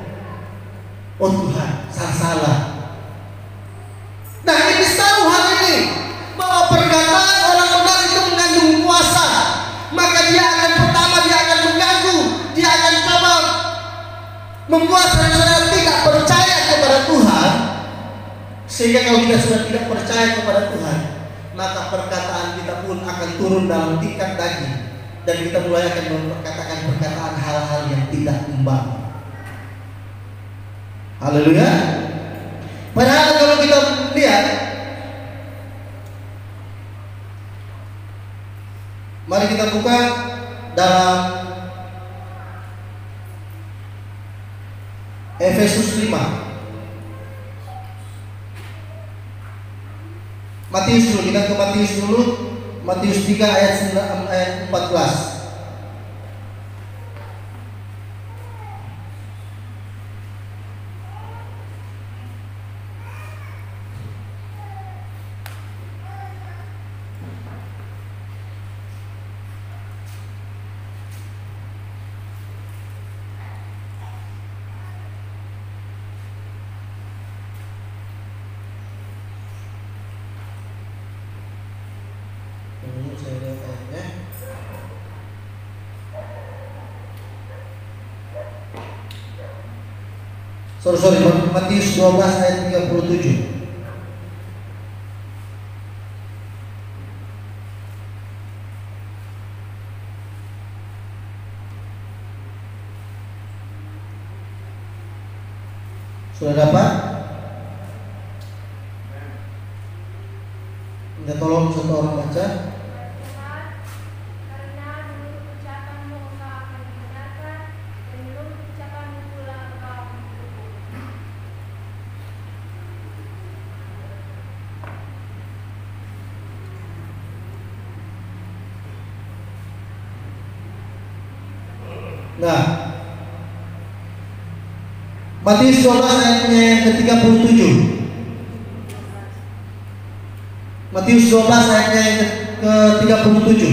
Oh Tuhan, saya salah. Nah, ini tahu hal ini, bahwa perkataan orang benar itu mengandung kuasa. Maka dia akan mengganggu, dia akan coba membuat saudara tidak percaya kepada Tuhan. Sehingga kalau kita sudah tidak percaya kepada Tuhan, maka perkataan kita pun akan turun dalam tingkat daging, dan kita mulai akan memperkatakan perkataan hal-hal yang tidak membangun. Haleluya. Padahal kalau kita lihat, mari kita buka dalam Efesus 5. Matius dulu, kita ke Matius dulu. Matius 3 ayat 14. Matius 12 ayat 37. Sudah dapat? Minta tolong satu orang baca. Nah, Matius 12 ayatnya yang ke-37. Matius 12 ayatnya yang ke-37.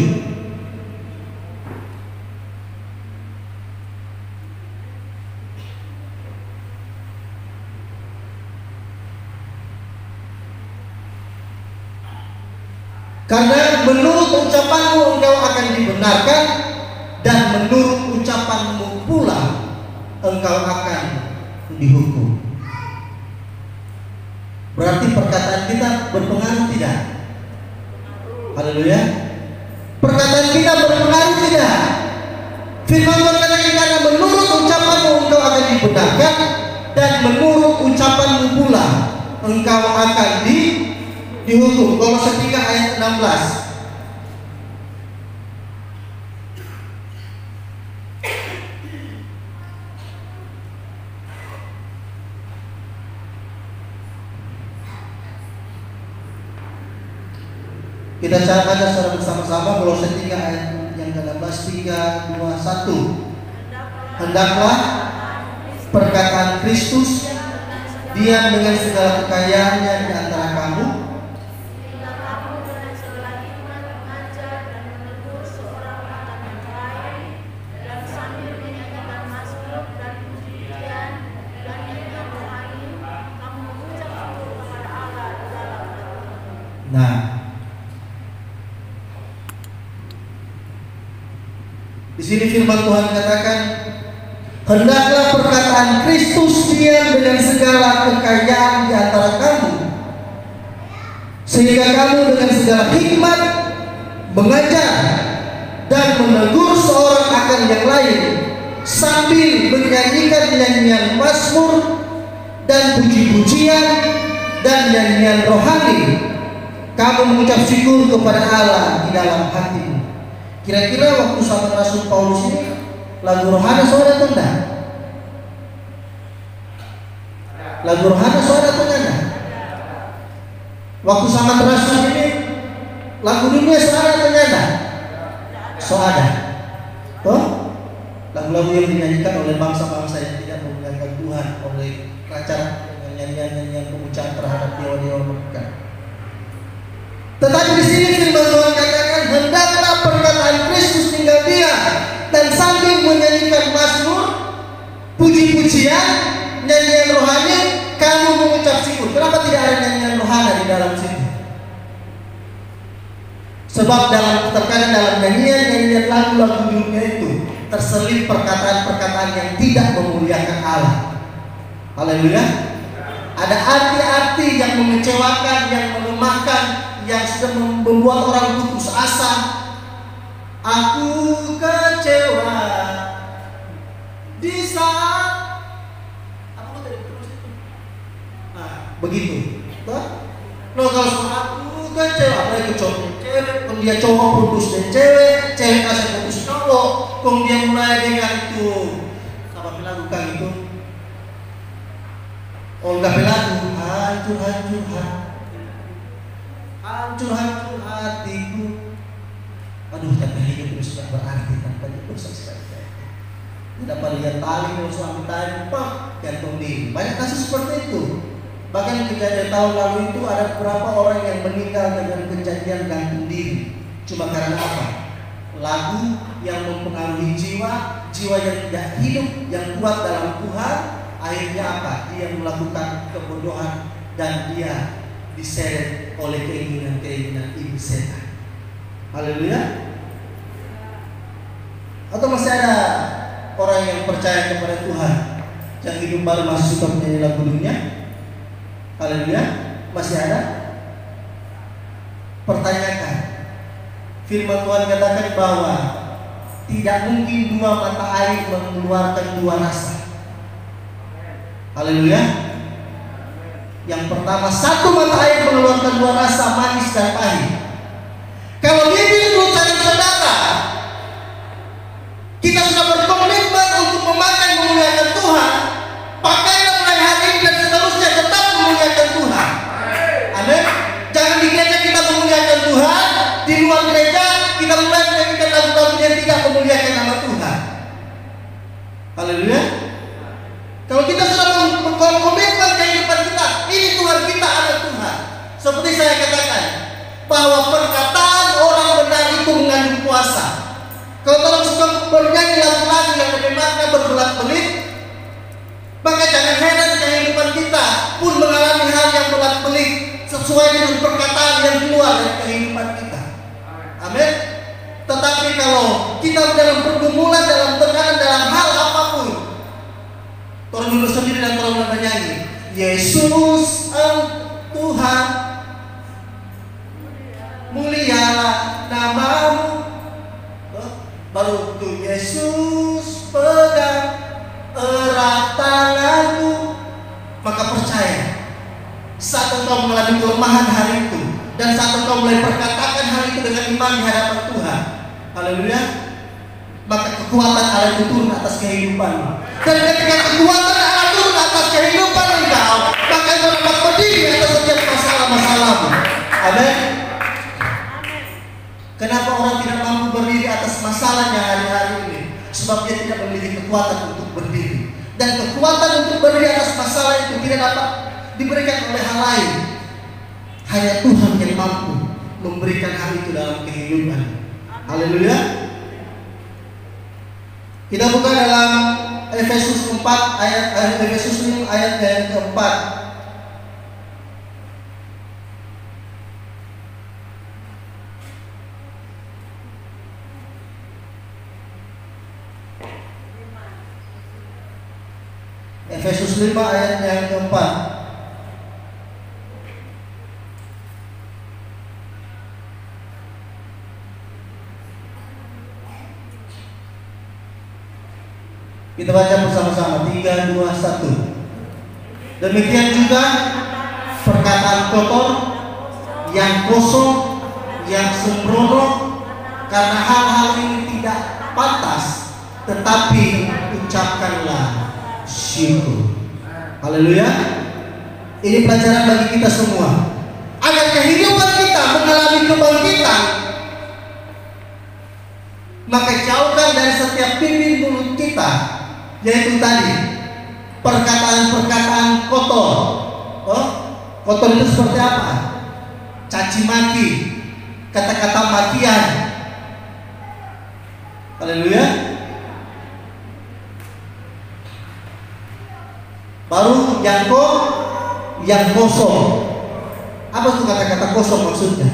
Karena menurut ucapanmu engkau akan dibenarkan, dan menurut ucapanmu pula engkau akan dihukum. Berarti perkataan kita berpengaruh tidak? Haleluya. Perkataan kita berpengaruh tidak? Firman Tuhan katakan, karena menurut ucapanmu engkau akan dibenarkan, dan menurut ucapanmu pula engkau akan dihukum. Kolose 3 ayat 16. Kita baca secara bersama-sama Kolose 3 ayat yang ke-16, 3, 2, 1. Hendaklah perkataan Kristus diam dengan segala kekayaannya di antara kamu, nah, di sini firman Tuhan katakan, hendaklah perkataan Kristus diam dengan segala kekayaan di antara kamu, sehingga kamu dengan segala hikmat mengajar dan menegur seorang akan yang lain, sambil menyanyikan nyanyian mazmur dan puji-pujian dan nyanyian rohani, kamu mengucap syukur kepada Allah di dalam hatimu. Kira-kira waktu sahabat Rasul Paulus ini lagu rohani saudara atau enggak? Lagu rohani saudara atau enggak? Waktu sahabat Rasul ini lagu dunia saudara atau enggak? Saudara. Toh? Lagu-lagu yang dinyanyikan oleh bangsa-bangsa yang tidak memuliakan Tuhan, oleh kerajaan dengan nyanyian-nyanyian pengucapan terhadap dewa-dewa mereka. Tetapi di sini firman Tuhan katakan, hendaklah perkataan Kristus tinggal diam, dan sambil menyanyikan mazmur, puji-pujian, nyanyian rohani, kamu mengucap syukur. Kenapa tidak ada nyanyian rohani di dalam situ? Sebab terkadang dalam nyanyian lagu-lagu dunia itu terselip perkataan-perkataan yang tidak memuliakan Allah. Haleluya. Ada arti-arti yang mengecewakan, yang melemahkan, yang sudah membuat orang putus asa. Aku kecewa di saat apa tadi terus itu? Nah, begitu. Nah, kalau aku kecewa, apalagi cowok cewek, kalau dia cowok putus dan cewek kasih putus cowok, kalau dia mulai dengan itu apa lakukan itu? Olga Pelagu, hancur hatiku. Aduh, tapi hidup itu sudah berarti tanpa diproses sekali. Tidak lihat tali kalau suami tali, gantung diri. Banyak kasus seperti itu. Bahkan kejadian tahun lalu itu ada beberapa orang yang meninggal dengan kejadian gantung diri. Cuma karena apa? Lagu yang mempengaruhi jiwa yang tidak hidup, yang kuat dalam Tuhan. Akhirnya apa? Dia melakukan kebodohan dan dia diseret oleh keinginan iblis setan. Haleluya. Atau masih ada orang yang percaya kepada Tuhan, yang hidup baru masih suka menyanyi lagu dunia? Haleluya. Masih ada? Pertanyakan. Firman Tuhan katakan bahwa tidak mungkin dua mata air mengeluarkan dua rasa. Haleluya. Yang pertama, satu mata air mengeluarkan dua rasa, manis dan pahit. Kalau bibir ucapan saudara, kita sudah berkomitmen untuk memakai memuliakan Tuhan, pakailah mulai hari ini dan seterusnya tetap memuliakan Tuhan. Amin. Jangan di gereja kita memuliakan Tuhan, di luar gereja kita mulai menyanyikan lagu-lagu yang tidak memuliakan nama Tuhan. Haleluya. Kalau kita sudah mengkomitmen kehidupan kita, ini Tuhan kita, ada Tuhan. Seperti saya katakan, bahwa perkataan orang benar itu mengandung kuasa. Kalau orang suka bernyanyi lagu-lagu yang lebih makna berbelat-belit, maka jangan heran kehidupan kita pun mengalami hal yang belat-belit sesuai dengan perkataan yang keluar dari kehidupan kita. Amin. Tetapi kalau kita dalam pergumulan, dalam tekanan, dalam hal apapun, Yesus Tuhan, mulialah namamu. Baru itu Yesus pegang erat tanganmu. Maka percaya, saat engkau mengalami kelemahan hari itu, dan saat engkau mulai perkatakan hal itu dengan iman di hadapan Tuhan, haleluya, maka kekuatan Allah itu turun atas kehidupanmu. Dan ketika kekuatan Allah turun atas kehidupan engkau, maka engkau dapat berdiri atas setiap masalah-masalahmu. Amin. Kenapa orang tidak mampu berdiri atas masalahnya hari-hari ini? Sebab dia tidak memiliki kekuatan untuk berdiri. Dan kekuatan untuk berdiri atas masalah itu tidak dapat diberikan oleh hal lain. Hanya Tuhan yang mampu memberikan hal itu dalam kehidupan. Haleluya. Kita buka dalam Efesus 5 ayat yang keempat. Efesus 5 ayat yang keempat. Kita baca bersama-sama 3, 2, 1. Demikian juga perkataan kotor, yang kosong, yang sembrono, karena hal-hal ini tidak pantas, tetapi ucapkanlah syukur. Haleluya. Ini pelajaran bagi kita semua, agar kehidupan kita mengalami kebangkitan. Maka jauhkan dari setiap pimpin mulut kita, yaitu tadi perkataan-perkataan kotor. Kotor itu seperti apa? Caci maki, kata-kata makian. Haleluya. Baru yang kosong. Apa itu kata-kata kosong maksudnya?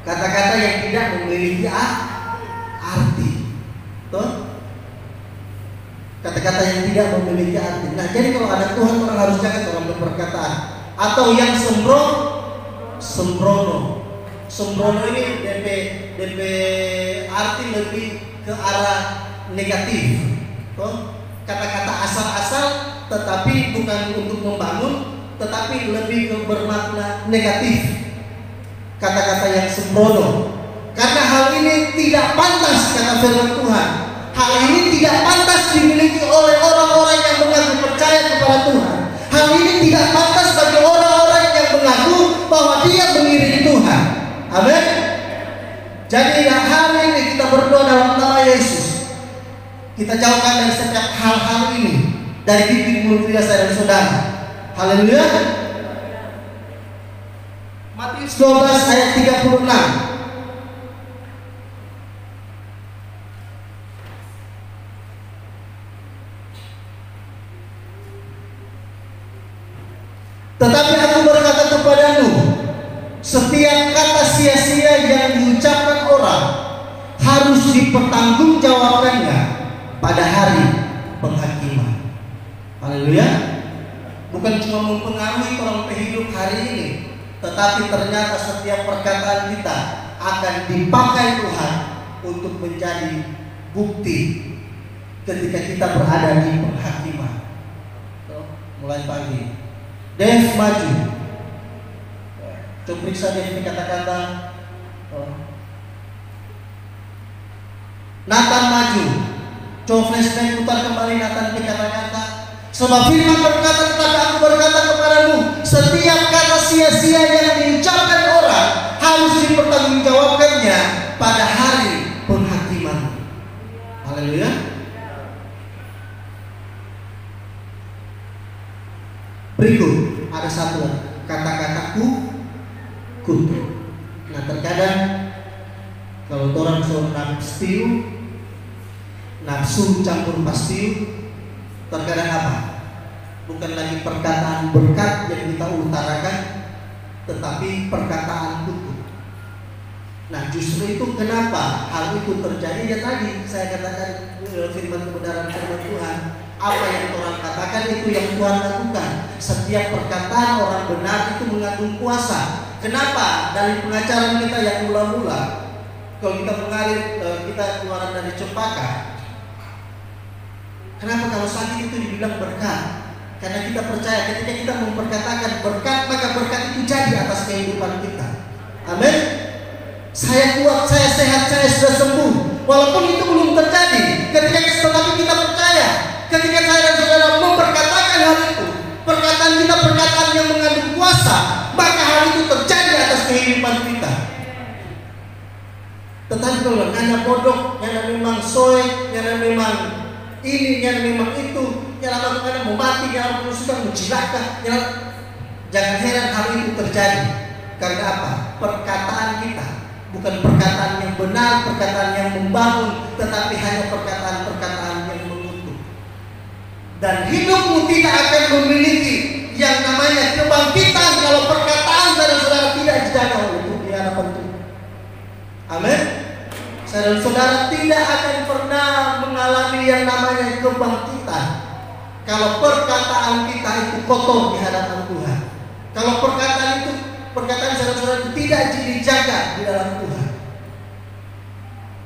Kata-kata yang tidak memiliki arti. Tuh? Kata-kata yang tidak memiliki arti. Nah, jadi kalau ada Tuhan, orang harus jaga dalam berperkataan. Atau yang sembrono. Sembrono ini DP arti lebih ke arah negatif. Tuh? Kata-kata asal-asal, tetapi bukan untuk membangun, tetapi lebih ke bermakna negatif. Kata-kata yang sembrono. Karena hal ini tidak pantas, kata firman Tuhan. Hal ini tidak pantas dimiliki oleh orang-orang yang mengaku percaya kepada Tuhan. Hal ini tidak pantas bagi orang-orang yang mengaku bahwa dia mengiringi Tuhan. Amin. Jadi hari ini kita berdoa dalam nama Yesus. Kita jauhkan dari setiap hal-hal ini dari bibir mulut saya dan saudara. Haleluya. Matius 12 ayat 36. Tetapi aku berkata kepadamu, setiap kata sia-sia yang diucapkan orang harus dipertanggungjawabkannya pada hari penghakiman. Haleluya. Bukan cuma mempengaruhi orang hidup hari ini, tetapi ternyata setiap perkataan kita akan dipakai Tuhan untuk menjadi bukti ketika kita berada di penghakiman. Mulai pagi, Dev maju. Coba periksa Dev kata-kata. Nathan maju. Coba flashback, putar kembali Nathan kata-kata. Sebab firman berkata, tetapi aku berkata kepadamu, setiap kata sia-sia yang diucapkan orang harus dipertanggungjawabkannya pada hari penghakiman. Haleluya. Berikut ada satu kata-kataku kutuk. Nah, terkadang kalau orang soal nafsu campur pastiu, terkadang apa? Bukan lagi perkataan berkat yang kita utarakan, tetapi perkataan kutuk. Nah, justru itu kenapa hal itu terjadi. Ya tadi saya katakan firman kebenaran firman Tuhan, apa yang orang katakan perkatakan itu yang Tuhan lakukan. Setiap perkataan orang benar itu mengandung kuasa. Kenapa? Dari pengajaran kita yang mula-mula, kalau kita mengalir, kita keluar dari cempaka. Kenapa kalau sakit itu dibilang berkat? Karena kita percaya ketika kita memperkatakan berkat, maka berkat itu jadi atas kehidupan kita. Amin. Saya kuat, saya sehat, saya sudah sembuh. Walaupun itu belum terjadi, tetapi kita percaya ketika saya dan saudara memperkatakan hal itu, perkataan kita perkataan yang mengandung kuasa, maka hal itu terjadi atas kehidupan kita. Tetapi kalau hanya bodoh, yang memang soe, yang memang ini, yang memang itu, yang kadang mau mati, yang suka menjilaka, jangan heran hal itu terjadi. Karena apa? Perkataan kita bukan perkataan yang benar, perkataan yang membangun, tetapi hanya perkataan-perkataan yang mengutuk. Dan hidupmu tidak akan memiliki yang namanya kebangkitan kalau perkataan saudara-saudara tidak dijaga oleh Tuhan di hadapan Tuhan. Amin. Saudara-saudara tidak akan pernah mengalami yang namanya kebangkitan kalau perkataan kita itu kotor di hadapan Tuhan. Kalau perkataan saudara-saudara itu tidak dijaga di dalam Tuhan.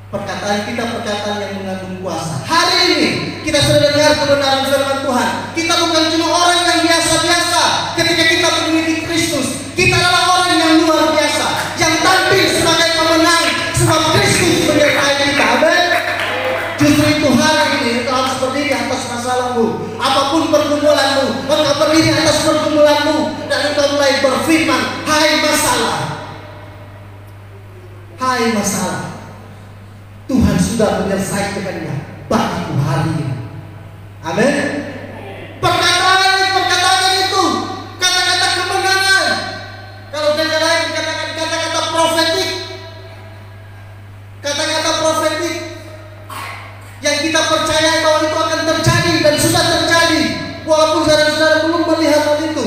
Perkataan kita perkataan yang mengandung kuasa. Hari ini kita sudah dengar kebenaran firman Tuhan. Kita bukan cuma orang yang biasa-biasa ketika kita memiliki Kristus. Kita adalah orang yang luar biasa, yang tampil sebagai pemenang sebab Kristus menyertai kita. Amin. Justru itu hari ini engkau harus berdiri atas masalahmu. Apapun pergumulanmu, engkau berdiri atas pergumulanmu dan engkau mulai berfirman, hai masalah, hai masalah, Tuhan sudah menyelesaikannya bagiku hari ini. Amin. Perkataan itu kata-kata kemenangan. Kalau dengan lain dikatakan kata-kata profetik, kata-kata profetik yang kita percaya bahwa itu akan terjadi dan sudah terjadi, walaupun saudara-saudara belum melihat hal itu.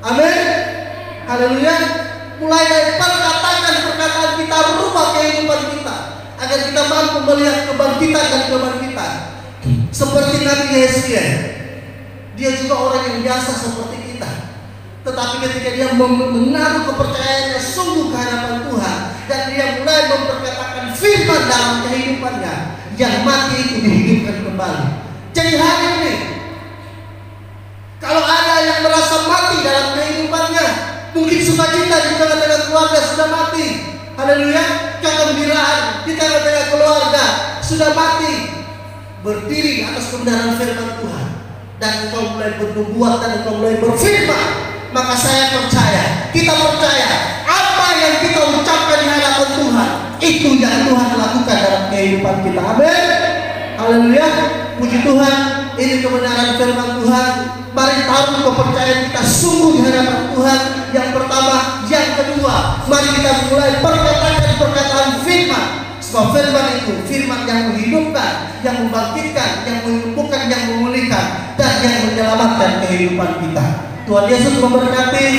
Amin. Haleluya. Mulai dari perkataan kita rubah kehidupan kita agar kita mampu melihat kebangkitan dan kebangkitan. Seperti Nabi Yesaya, dia juga orang yang biasa seperti kita, tetapi ketika dia menaruh kepercayaannya sungguh ke hadapan Tuhan dan dia mulai memperkatakan firman dalam kehidupannya, yang mati itu dihidupkan kembali. Jadi hari ini kalau ada yang merasa mati dalam kehidupannya, mungkin sukacita di tengah-tengah keluarga sudah mati. Haleluya. Kegembiraan di tengah-tengah keluarga sudah mati. Berdiri atas kebenaran firman Tuhan dan engkau mulai bernubuat dan engkau mulai berfirman, maka saya percaya, kita percaya apa yang kita ucapkan di hadapan Tuhan itu yang Tuhan lakukan dalam kehidupan kita. Amin. Haleluya. Puji Tuhan. Ini kebenaran firman Tuhan. Mari taruh kepercayaan kita sungguh di hadapan Tuhan. Yang pertama, yang kedua, mari kita mulai perkataan firman. Sebab firman itu firman yang menghidupkan, yang membangkitkan, yang menyembuhkan, yang memulihkan, dan yang menyelamatkan kehidupan kita. Tuhan Yesus memberkati.